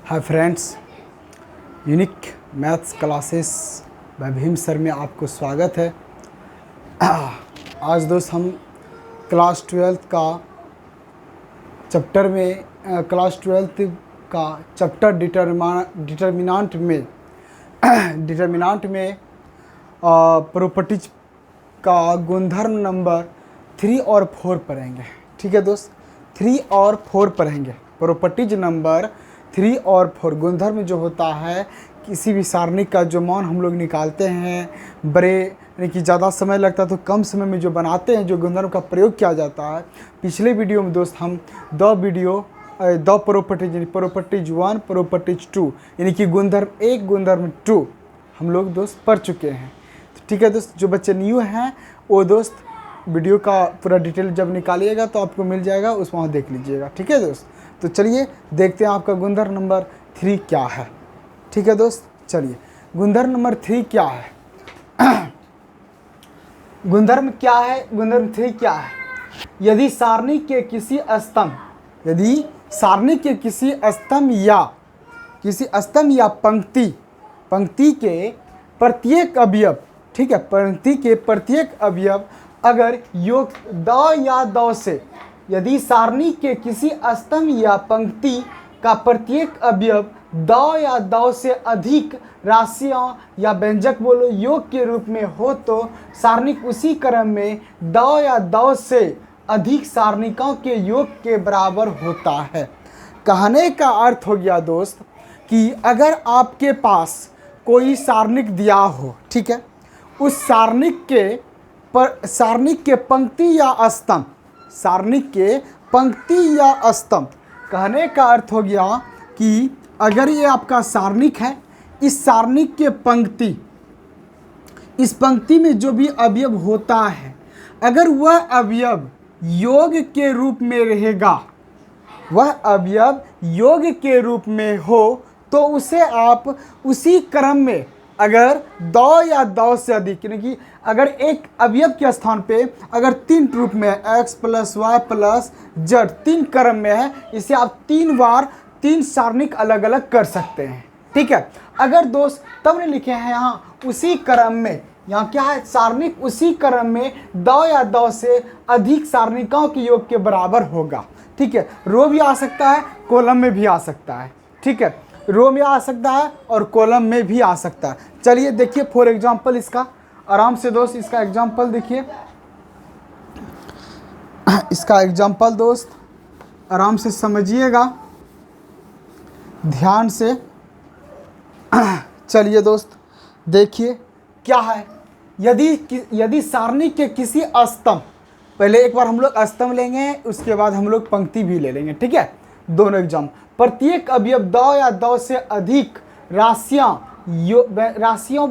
Hi friends, unique maths classes bye Bhim sir में आपको स्वागत है। आज दोस्त हम क्लास 12th का चैप्टर में चैप्टर डिटर्मिनांट में प्रॉपर्टीज का गुणधर्म नंबर 3 और 4 पढ़ेंगे। ठीक है दोस्त, 3 और 4 पढ़ेंगे। प्रॉपर्टीज नंबर 3 और 4 गुणधर्म जो होता है किसी भी सारणिक का जो मान हम लोग निकालते हैं, बड़े यानी कि ज़्यादा समय लगता है तो कम समय में जो बनाते हैं, जो गुणधर्म का प्रयोग किया जाता है। पिछले वीडियो में दोस्त हम दो प्रॉपर्टीज यानी प्रॉपर्टीज 1 प्रॉपर्टीज 2 यानी कि गुणधर्म 1 गुणधर्म 2 हम लोग दोस्त पढ़ चुके हैं। तो ठीक है दोस्त, जो बच्चे न्यू हैं वो दोस्त वीडियो का पूरा डिटेल जब निकालिएगा तो आपको मिल जाएगा, उस वहाँ देख लीजिएगा। ठीक है दोस्त, तो चलिए देखते हैं आपका गुणधर्म नंबर 3 क्या है। ठीक है दोस्त, चलिए गुणधर्म नंबर 3 क्या है। गुणधर्म क्या है? गुणधर्म 3 क्या है? यदि सारणी के किसी स्तंभ या पंक्ति के प्रत्येक अवयव, ठीक है, पंक्ति के प्रत्येक अवयव अगर योग दो या दो से, यदि सारणी के किसी स्तंभ या पंक्ति का प्रत्येक अवयव दो या दो से अधिक राशियों या व्यंजक बोलो योग के रूप में हो तो सारणिक उसी क्रम में दो या दो से अधिक सारणिकों के योग के बराबर होता है। कहने का अर्थ हो गया दोस्त कि अगर आपके पास कोई सारणिक दिया हो, ठीक है, उस सारणिक के पंक्ति या स्तंभ, कहने का अर्थ हो गया कि अगर ये आपका सारणिक है, इस सारणिक के इस पंक्ति में जो भी अवयव होता है, अगर वह अवयव योग के रूप में रहेगा, वह अवयव योग के रूप में हो तो उसे आप उसी क्रम में अगर दो या दो से अधिक, यानी कि अगर एक अवयव के स्थान पे अगर 3 रूप में है, x plus y plus z 3 क्रम में है, इसे आप 3 बार 3 सारणिक अलग अलग कर सकते हैं। ठीक है, अगर दोस्त तब ने लिखे हैं यहाँ उसी क्रम में, यहाँ क्या है, सारणिक उसी क्रम में दो या दो से अधिक सारणिकों के योग के बराबर होगा। ठीक है, रो भी आ सकता है, कॉलम में भी आ सकता है। ठीक है, रो में आ सकता है और कॉलम में भी आ सकता है। चलिए देखिए फॉर एग्जांपल इसका आराम से दोस्त, इसका एग्जांपल देखिए, इसका एग्जांपल दोस्त आराम से समझिएगा ध्यान से। चलिए दोस्त देखिए क्या है। यदि सारणी के किसी स्तंभ, पहले एक बार हम लोग स्तंभ लेंगे, उसके बाद हम लोग पंक्ति भी ले लेंगे। ठीक है, दोनों एग्जाम, प्रत्येक अवयव दो या दो से अधिक राशियों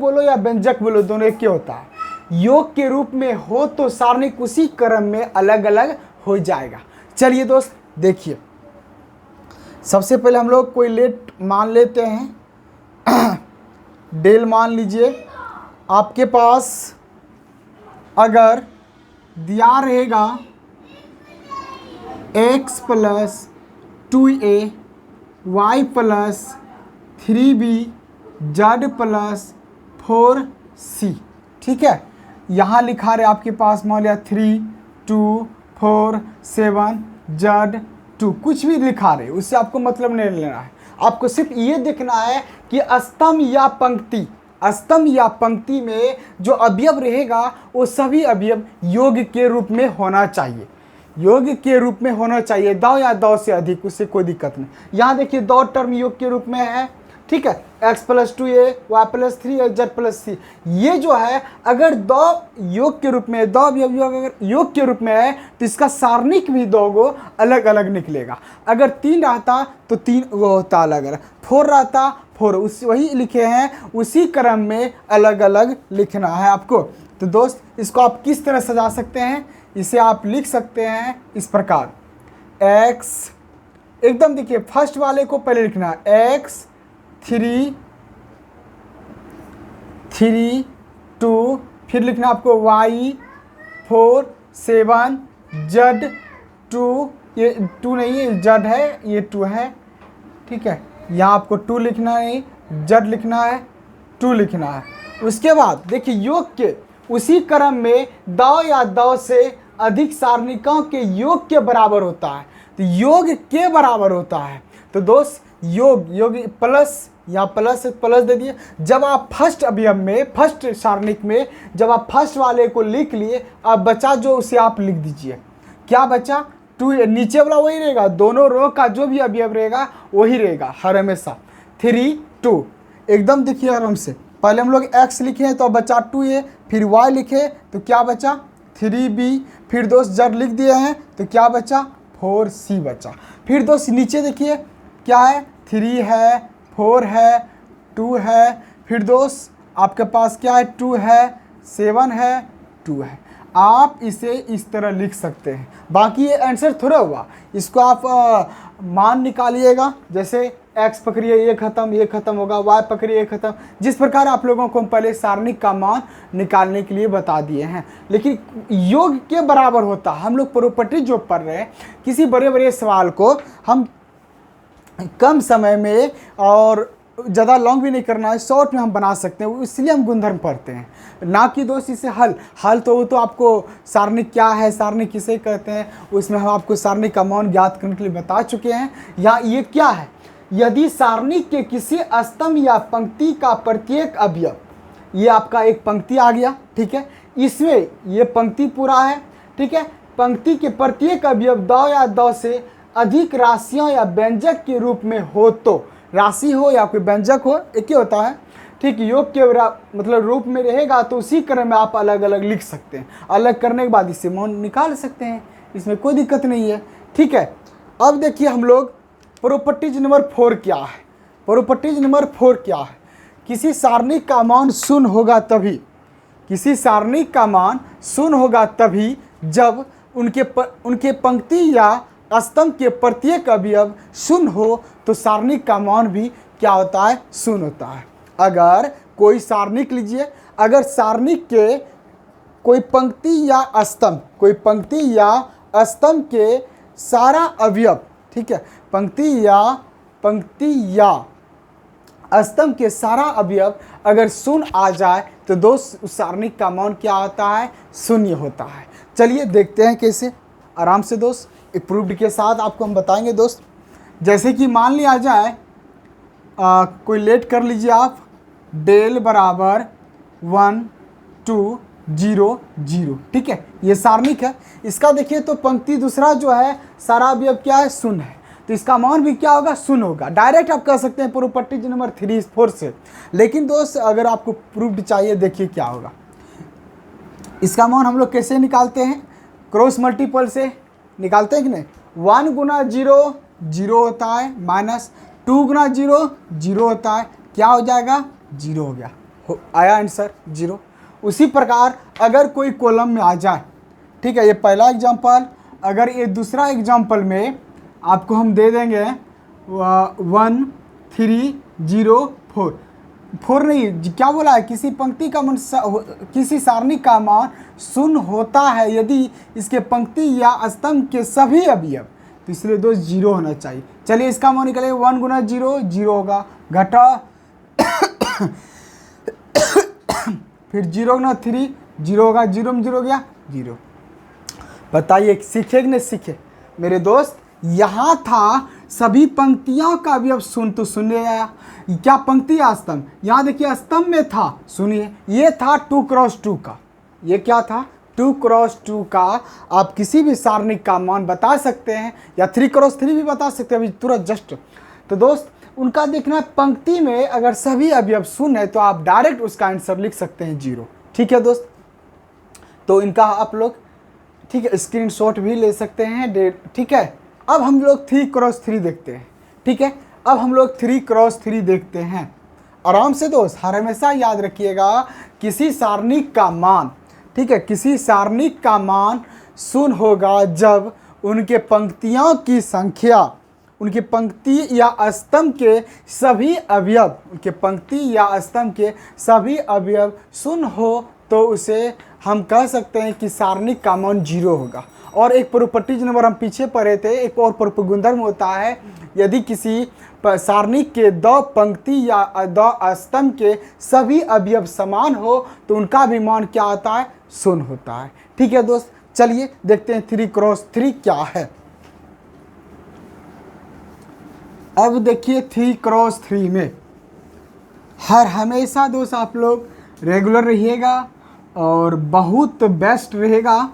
बोलो या व्यंजक बोलो, दोनों एक ही होता है, योग के रूप में हो तो सारणिक उसी क्रम में अलग अलग हो जाएगा। चलिए दोस्त देखिए, सबसे पहले हम लोग कोई लेट मान लेते हैं। डेल मान लीजिए, आपके पास अगर दिया रहेगा x plus 2a y plus 3b z plus 4c, ठीक है, यहाँ लिखा रहे आपके पास मान लिया 3 2 4 7 z 2, कुछ भी लिखा रहे, उससे आपको मतलब नहीं लेना है। आपको सिर्फ ये देखना है कि स्तंभ या पंक्ति में जो अवयव रहेगा वो सभी अवयव योग के रूप में होना चाहिए, योग के रूप में होना चाहिए, दो या दो से अधिक, उससे कोई दिक्कत नहीं। यहाँ देखिए दो टर्म योग के रूप में है, ठीक है, x plus 2a y plus 3 z plus c, ये जो है अगर दो योग के रूप में, दो अवयव अगर योग के रूप में है तो इसका सारणिक भी दो गो अलग अलग निकलेगा। अगर 3 रहता तो 3 वो होता अलग अलग, 4 रहता 4, वही लिखे हैं, उसी क्रम में अलग अलग लिखना है आपको। तो दोस्त इसको आप किस तरह सजा सकते हैं, इसे आप लिख सकते हैं इस प्रकार, x, एकदम देखिए फर्स्ट वाले को पहले लिखना है, x 3 2, फिर लिखना आपको y 4 7 z 2, ये 2 नहीं है z है, ये 2 है, ठीक है, यहाँ आपको 2 लिखना है, z लिखना है, 2 लिखना है। उसके बाद देखिए योग के उसी क्रम में दाव या दाव से अधिक सारणिकों के योग के बराबर होता है। तो योग के बराबर होता है। तो दोस्त योग प्लस, यहाँ प्लस दे दिए। जब आप फर्स्ट अवयव में, फर्स्ट सारणिक में जब आप फर्स्ट वाले को लिख लिए, अब बचा जो उसे आप लिख दीजिए। क्या बचा? 2, नीचे वाला वही रहेगा, दोनों रो का जो भी अवयव रहेगा वही रहेगा हर हमेशा। 3, 2 एकदम देखिए आराम से। पहले हम लोग x लिखे हैं तो बचा 2a, फिर y लिखे तो क्या बचा 3b, फिर दोस्त z लिख दिए हैं तो क्या बचा 4c बचा। फिर दोस्त नीचे देखिए क्या है, 3 है, 4 है, 2 है, फिर दोस्त आपके पास क्या है 2 है, 7 है, 2 है। आप इसे इस तरह लिख सकते हैं। बाकी ये आंसर थोड़ा हुआ, इसको आप मान निकालिएगा। जैसे x पकड़िए ये खत्म होगा, y पकड़िए ये खत्म। जिस प्रकार आप लोगों को हम पहले सारणिक का मान निकालने के लिए बता दिए हैं, लेकिन योग के बराबर होता। हम लोग प्रॉपर्टी जो पढ़ रहे हैं, किसी बड़े बड़े सवाल को हम कम समय में और ज़्यादा लॉन्ग भी नहीं करना है, शॉर्ट में हम बना सकते हैं, इसलिए हम गुणधर्म पढ़ते हैं, ना कि दोस्त इसे हल तो वो तो आपको सारणिक क्या है, सारणिक किसे कहते हैं, उसमें हम आपको सारणिक का मान ज्ञात करने के लिए बता चुके हैं। या ये क्या है, यदि सारणिक के किसी स्तंभ या पंक्ति का प्रत्येक अवयव, ये आपका एक पंक्ति आ गया, ठीक है, इसमें ये पंक्ति पूरा है, ठीक है, पंक्ति के प्रत्येक अवयव दाव या दाव से अधिक राशियों या व्यंजक के रूप में हो, तो राशि हो या कोई व्यंजक हो एक ही होता है, ठीक। योग के मतलब रूप में रहेगा तो उसी क्रम में आप अलग अलग लिख सकते हैं। अलग करने के बाद इससे मान निकाल सकते हैं, इसमें कोई दिक्कत नहीं है, ठीक है। अब देखिए हम लोग प्रॉपर्टीज नंबर 4 क्या है। प्रॉपर्टीज नंबर 4 क्या है, किसी सारणिक का मान शून्य होगा तभी, किसी सारणिक का मान शून्य होगा तभी जब उनके पंक्ति या स्तंभ के प्रत्येक अवयव शून्य हो, तो सारणिक का मान भी क्या होता है, शून्य होता है। अगर कोई सारणिक लीजिए, अगर सारणिक के कोई पंक्ति या स्तंभ, कोई पंक्ति या स्तंभ के सारा अवयव, ठीक है, पंक्ति या स्तंभ के सारा अवयव अगर शून्य आ जाए तो दोस्त उस सारणिक का मान क्या होता है, शून्य होता है। चलिए देखते हैं कैसे, आराम से दोस्त एक प्रूफ्ड के साथ आपको हम बताएंगे दोस्त। जैसे कि मान लिया जाए कोई लेट कर लीजिए आप, डेल बराबर 1 2 0 0, ठीक है, ये सारणिक है। इसका देखिए तो पंक्ति दूसरा जो है सारा अवयव क्या है, शून्य है, तो इसका मान भी क्या होगा, शून्य होगा। डायरेक्ट आप कह सकते हैं प्रॉपर्टी नंबर 3 4 से। लेकिन दोस्त अगर आपको प्रूफ्ड चाहिए, देखिए क्या होगा, इसका मान हम लोग कैसे निकालते हैं, क्रॉस मल्टीपल से निकालते हैं कि नहीं। 1 गुना 0 0 होता है, माइनस 2 गुना 0 0 होता है, क्या हो जाएगा, 0 हो गया, आया आंसर 0। उसी प्रकार अगर कोई कॉलम में आ जाए, ठीक है, ये पहला एग्जांपल। अगर ये दूसरा एग्जांपल में आपको हम दे देंगे 1 3 0 4, 4 नहीं, क्या बोला है, किसी पंक्ति का मान, किसी सारणिक का मान शून्य होता है यदि इसके पंक्ति या स्तंभ के सभी अवयव, तो इसलिए दोस्त 0 होना चाहिए। चलिए इसका मान निकले, 1 गुना 0 0 होगा, घटा फिर 0 गुना 3 0 होगा, 0 में 0 हो गया 0। बताइए सीखे कि नहीं सीखे मेरे दोस्त। यहाँ था सभी पंक्तियों का अवयव शून्य, तो शून्य आया। क्या पंक्ति या स्तंभ, यहाँ देखिए स्तंभ में था, सुनिए ये था 2 क्रॉस 2 का, ये क्या था 2 क्रॉस 2 का। आप किसी भी सारणिक का मान बता सकते हैं, या 3 क्रॉस 3 भी बता सकते हैं अभी तुरंत जस्ट। तो दोस्त उनका देखना, पंक्ति में अगर सभी अवयव शून्य है तो आप डायरेक्ट उसका आंसर लिख सकते हैं 0, ठीक है दोस्त। तो इनका आप लोग, ठीक है, स्क्रीनशॉट भी ले सकते हैं, ठीक है। अब हम लोग 3 क्रॉस 3 देखते हैं, ठीक है, अब हम लोग 3 क्रॉस 3 देखते हैं आराम से दोस्त। हर हमेशा याद रखिएगा, किसी सारणिक का मान, ठीक है, किसी सारणिक का मान शून्य होगा जब उनके पंक्तियों की संख्या, उनके पंक्ति या स्तंभ के सभी अवयव, उनके पंक्ति या स्तंभ के सभी अवयव शून्य हो, तो उसे हम कह सकते हैं कि सारणिक का मान 0 होगा। और एक प्रॉपर्टीज नंबर हम पीछे पढ़े थे, एक और गुणधर्म होता है, यदि किसी सारणिक के दो पंक्ति या दो स्तंभ के सभी अवयव समान हो तो उनका भी मान क्या होता है, 0 होता है। ठीक है दोस्त, चलिए देखते हैं 3x3 क्या है। अब देखिए 3x3 में हर हमेशा दोस्त आप लोग रेगुलर रहिएगा और बहुत बेस्ट रहेगा,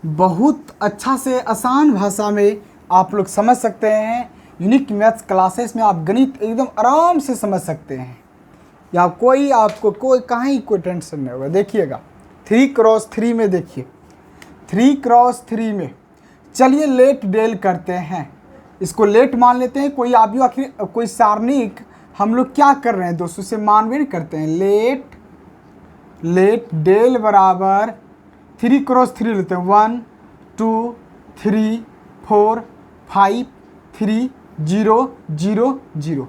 बहुत अच्छा से आसान भाषा में आप लोग समझ सकते हैं। यूनिक मैथ्स क्लासेस में आप गणित एकदम आराम से समझ सकते हैं, या कोई आपको कहीं कोई टेंशन नहीं होगा। देखिएगा 3x3 में, देखिए 3x3 में चलिए लेट डेल करते हैं, इसको लेट मान लेते हैं। कोई आप आखिर कोई सारणिक हम लोग क्या कर रहे हैं दोस्तों, उसे मानवें करते हैं। लेट डेल बराबर 3x3 लेते हैं, 1 2 3 4 5 3 0 0 0।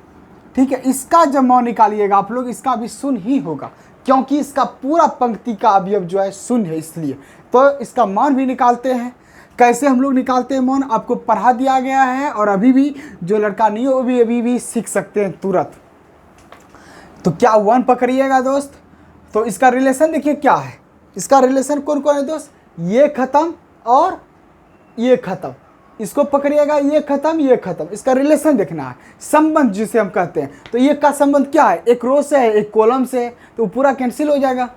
ठीक है, इसका जब मान निकालिएगा आप लोग, इसका भी 0 ही होगा, क्योंकि इसका पूरा पंक्ति का अवयव जो है 0 है, इसलिए तो इसका मान भी निकालते हैं। कैसे हम लोग निकालते हैं मान, आपको पढ़ा दिया गया है, और अभी भी जो लड़का नहीं हो वो भी अभी भी सीख सकते हैं तुरंत। तो क्या 1 पकड़िएगा दोस्त, तो इसका रिलेशन देखिए क्या है। इसका रिलेशन कौन कौन है दोस्त, ये खत्म और ये खत्म, इसको पकड़िएगा, ये खत्म ये खत्म, इसका रिलेशन देखना है, संबंध जिसे हम कहते हैं। तो ये का संबंध क्या है, एक रो से है एक कॉलम से है, तो पूरा कैंसिल हो जाएगा।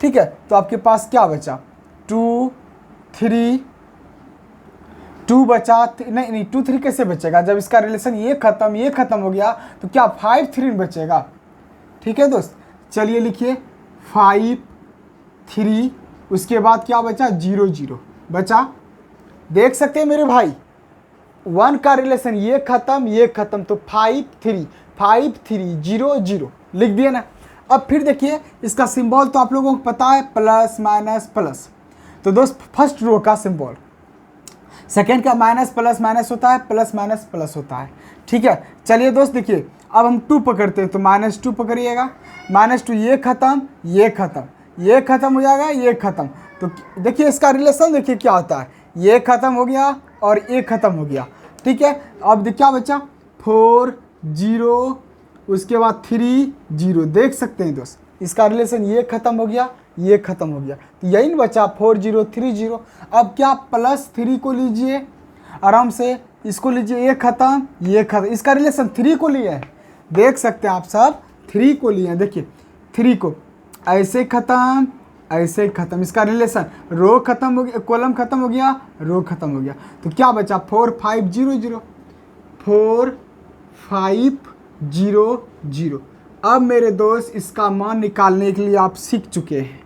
ठीक है, तो आपके पास क्या बचा, 2 3 2 बचा, नहीं 2 3 कैसे बचेगा, जब इसका रिलेशन ये खत्म हो गया तो क्या 5 3 बचेगा। ठीक है दोस्त, चलिए लिखिए 5 3, उसके बाद क्या बचा, 0 0 बचा। देख सकते हैं मेरे भाई, 1 का रिलेशन ये खत्म, तो 5 3 0 0 लिख दिए ना। अब फिर देखिए इसका सिंबल तो आप लोगों को पता है, प्लस माइनस प्लस। तो दोस्त फर्स्ट रो का सिंबल, सेकेंड का माइनस प्लस माइनस होता है, प्लस माइनस प्लस होता है। ठीक है, चलिए दोस्त देखिए अब हम 2 पकड़ते हैं, तो -2 पकड़िएगा, -2 ये खत्म ये खत्म हो जाएगा, ये खत्म। तो देखिए इसका रिलेशन देखिए क्या होता है, ये खत्म हो गया और ये खत्म हो गया। ठीक है, अब क्या बचा, 4 0, उसके बाद 3 0। देख सकते हैं दोस्त इसका रिलेशन ये खत्म हो गया, ये खत्म हो गया, तो यही बचा 4 0 3 0। अब क्या, +3 को लीजिए आराम से, इसको लीजिए, ये खत्म, इसका रिलेशन 3 को लिए है। देख सकते हैं आप सब 3 को लिए हैं। देखिए 3 को ऐसे खत्म, इसका रिलेशन रो खत्म हो गया, कॉलम खत्म हो गया, रो खत्म हो गया, तो क्या बचा 4 5 0 0 4 5 0 0। अब मेरे दोस्त इसका मान निकालने के लिए आप सीख चुके हैं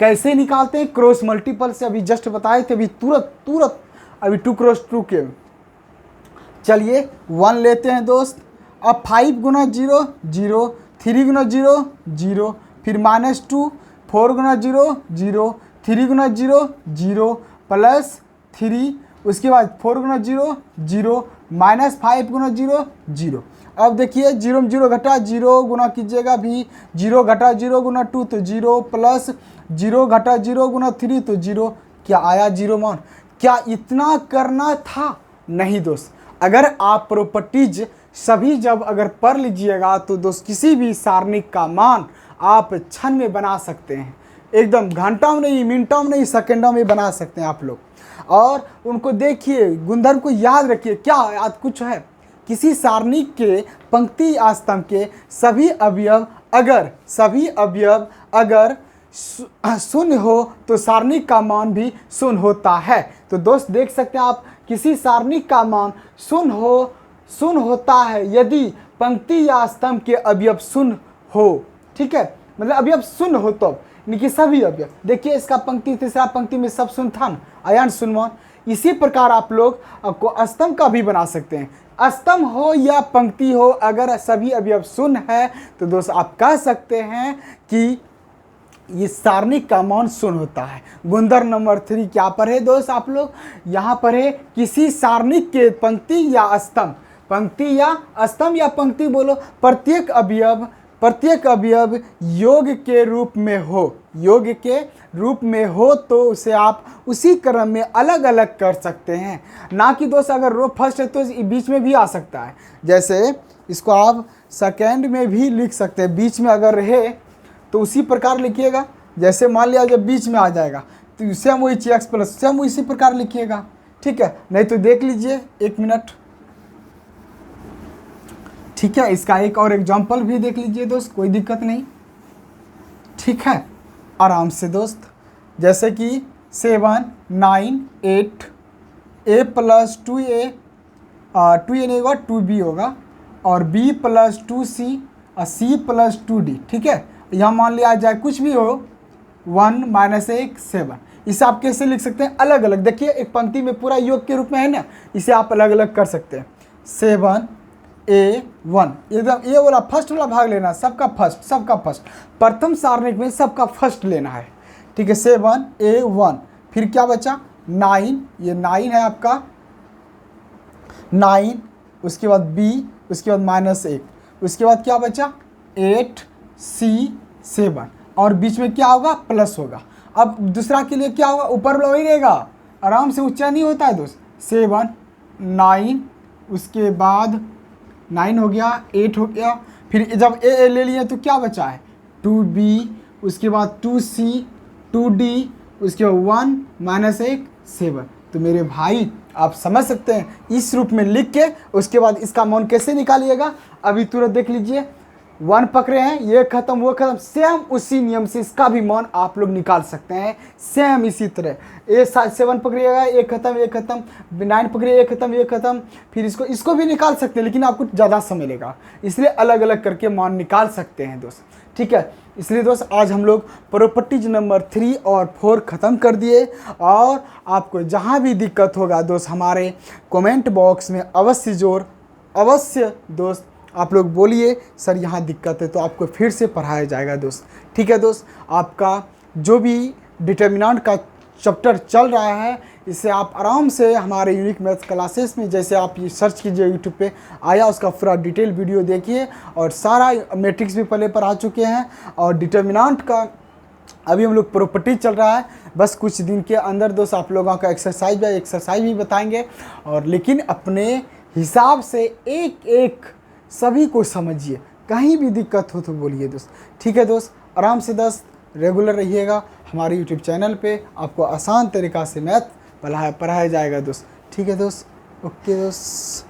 कैसे निकालते हैं, क्रॉस मल्टीपल से अभी जस्ट बताए थे, अभी तुरंत अभी 2x2 के। चलिए 1 लेते हैं दोस्त, अब 5 गुना 0 0, 3 गुना 0 0, फिर -2, 4 गुना 0 0, 3 गुना 0 0, +3, उसके बाद 4 गुना 0 0, -5 गुना 0 0। अब देखिए 0 में 0 घटा, 0 गुना कीजिएगा भी, 0 घटा 0 गुना 2 तो 0, प्लस 0 घटा 0 गुना 3 तो 0। क्या आया 0 मान, क्या इतना करना था, नहीं दोस्त। अगर आप प्रॉपर्टीज सभी जब अगर पढ़ लीजिएगा तो दोस्त किसी भी सारणिक का मान आप क्षण में बना सकते हैं, एकदम घंटों में नहीं, मिनटों में नहीं, सेकंडों में बना सकते हैं आप लोग। और उनको देखिए, गुणधर्म को याद रखिए, क्या याद कुछ है, किसी सारणिक के पंक्ति या स्तंभ के सभी अवयव अगर शून्य हो तो सारणिक का मान भी शून्य होता है। तो दोस्त देख सकते हैं आप, किसी सारणिक का मान शून्य होता है यदि पंक्ति या स्तंभ के अवयव शून्य हो। ठीक है, मतलब अवयव शून्य हो तो कि सभी अवयव, देखिए इसका पंक्ति तीसरा पंक्ति में सब शून्य था, अयन शून्यमान। इसी प्रकार आप लोग आपको स्तंभ का भी बना सकते हैं, स्तंभ हो या पंक्ति हो, अगर सभी अवयव शून्य है तो दोस्त आप कह सकते हैं कि ये सारणिक का मान शून्य होता है। गुणधर्म नंबर 3 क्या पर है दोस्त, आप लोग यहाँ पर है, किसी सारणिक के पंक्ति या स्तंभ या पंक्ति बोलो, प्रत्येक अवयव प्रत्येक अवयव योग के रूप में हो, योग के रूप में हो तो उसे आप उसी क्रम में अलग अलग कर सकते हैं, ना कि दोस्त अगर रो फर्स्ट है तो बीच में भी आ सकता है। जैसे इसको आप सेकेंड में भी लिख सकते हैं, बीच में अगर रहे तो उसी प्रकार लिखिएगा। जैसे मान लिया जब बीच में आ जाएगा तो सेम वही एक्स प्लस सेम इसी प्रकार लिखिएगा, ठीक है। नहीं तो देख लीजिए 1 मिनट, ठीक है। इसका एक और एग्जाम्पल भी देख लीजिए दोस्त, कोई दिक्कत नहीं, ठीक है, आराम से दोस्त। जैसे कि 7 9 8 a प्लस 2a 2a नहीं होगा 2b होगा, और b प्लस 2c और c प्लस 2d, ठीक है। यहाँ मान लिया जाए कुछ भी हो 1 माइनस 1 7, इसे आप कैसे लिख सकते हैं अलग अलग। देखिए एक पंक्ति में पूरा योग के रूप में है ना, इसे आप अलग अलग कर सकते हैं। 7 a1 एकदम ये वाला फर्स्ट वाला भाग लेना, सबका फर्स्ट प्रथम सारणिक में सबका फर्स्ट लेना है, ठीक है। 7 a1 फिर क्या बचा 9, ये 9 है आपका 9, उसके बाद b, उसके बाद माइनस 1, उसके बाद क्या बचा 8 c 7, और बीच में क्या होगा प्लस होगा। अब दूसरा के लिए क्या होगा, ऊपर वाला वही रहेगा, आराम से ऊंचा नहीं होता है दोस्त। 7 9, उसके बाद 9 हो गया, 8 हो गया, फिर जब ए ले लिए तो क्या बचा है 2b, उसके बाद 2c 2d, उसके बाद 1 माइनस 1 7। तो मेरे भाई आप समझ सकते हैं इस रूप में लिख के उसके बाद इसका मान कैसे निकालिएगा, अभी तुरंत देख लीजिए। 1 पकड़े हैं, ये खत्म वो खत्म, सेम उसी नियम से इसका भी मान आप लोग निकाल सकते हैं, सेम इसी तरह। ए 7 पकड़िएगा, ये खत्म 9 पकड़िए, ये खत्म, फिर इसको भी निकाल सकते हैं, लेकिन आपको ज़्यादा समय लेगा, इसलिए अलग अलग करके मान निकाल सकते हैं दोस्त, ठीक है। इसलिए दोस्त आज हम लोग प्रॉपर्टीज नंबर 3 और 4 ख़त्म कर दिए, और आपको जहाँ भी दिक्कत होगा दोस्त हमारे कमेंट बॉक्स में अवश्य दोस्त आप लोग बोलिए सर यहाँ दिक्कत है, तो आपको फिर से पढ़ाया जाएगा दोस्त, ठीक है दोस्त। आपका जो भी डिटर्मिनेंट का चैप्टर चल रहा है इसे आप आराम से हमारे यूनिक मैथ्स क्लासेस में, जैसे आप ये सर्च कीजिए यूट्यूब पे आया, उसका पूरा डिटेल वीडियो देखिए, और सारा मैट्रिक्स भी पहले पर आ चुके हैं, और डिटर्मिनेंट का अभी हम लोग प्रॉपर्टी चल रहा है। बस कुछ दिन के अंदर दोस्त आप लोगों का एक्सरसाइज भी बताएंगे, और लेकिन अपने हिसाब से एक एक सभी को समझिए, कहीं भी दिक्कत हो तो बोलिए दोस्त, ठीक है दोस्त। आराम से दोस्त रेगुलर रहिएगा हमारे यूट्यूब चैनल पे, आपको आसान तरीक़ा से मैथ पढ़ाया जाएगा दोस्त, ठीक है दोस्त। ओके दोस्त।